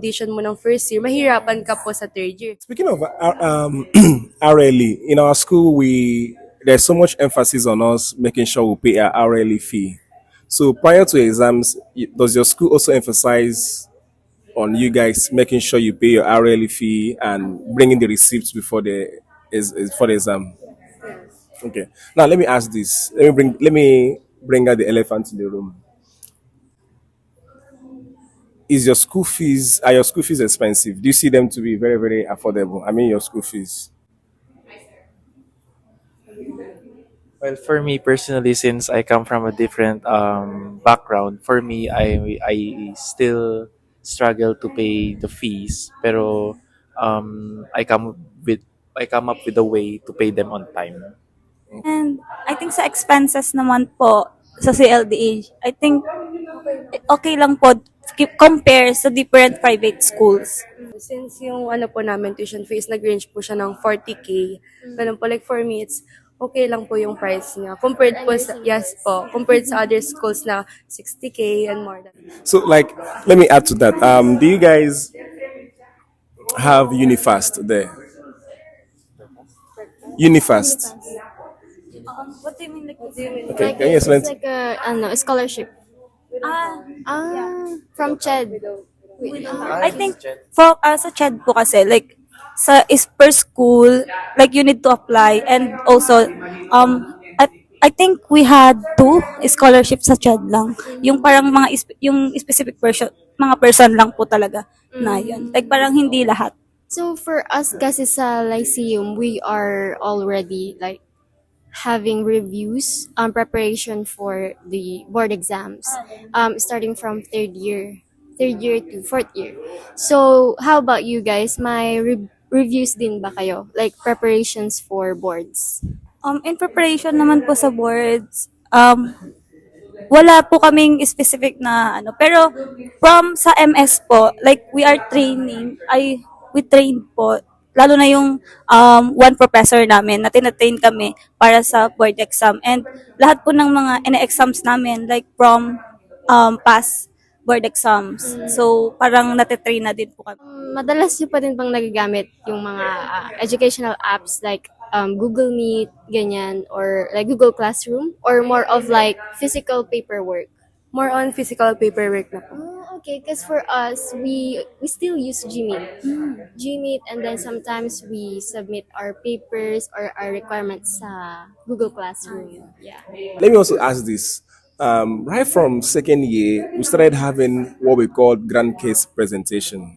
audition mo ng first year, mahirapan ka po sa third year. Speaking of RLE, in our school, there's so much emphasis on us making sure we pay our RLE fee. So prior to exams, does your school also emphasize on you guys making sure you pay your RLE fee and bringing the receipts before for the exam? Okay. Now let me ask this. Let me bring out the elephant in the room. Are your school fees expensive? Do you see them to be very, very affordable? I mean your school fees. Well, for me personally, since I come from a different background, for me, I still struggle to pay the fees, pero with I come up with a way to pay them on time. And I think sa expenses naman po sa CLDH, I think okay lang po compare sa different private schools. Since yung ano po namin, tuition fees, nag-range po siya ng 40K. Ganun po, like for me, it's okay lang po yung price niya. Compared po sa, yes po, compared sa other schools na 60K and more than. So like let me add to that. Do you guys have Unifast there? Unifast. What do you mean like Okay, can you explain? It's like a scholarship. From CHED. I think for sa CHED po kasi like sa is per school like you need to apply and also I think we had two scholarships sa CHED lang. Yung parang yung specific mga person lang po talaga na yun. Like parang hindi lahat. So for us kasi sa Lyceum, we are already like having reviews preparation for the board exams starting from third year to fourth year. So how about you guys? My reviews din ba kayo? Like preparations for boards? In preparation naman po sa boards, wala po kaming specific na ano. Pero from sa MS po, like we are training, we train po, lalo na yung one professor namin na tinatrain kami para sa board exam. And lahat po ng mga ina-exams namin, like from past board exams. So parang natitrain na din po kami. Madalas nyo pa din bang nagagamit yung mga educational apps like Google Meet, ganyan, or like Google Classroom, or more of like physical paperwork? More on physical paperwork na po. Oh, okay. Because for us, we still use Gmeet. Gmeet, and then sometimes we submit our papers or our requirements sa Google Classroom. Yeah. Let me also ask this. Right from second year, we started having what we call grand case presentation.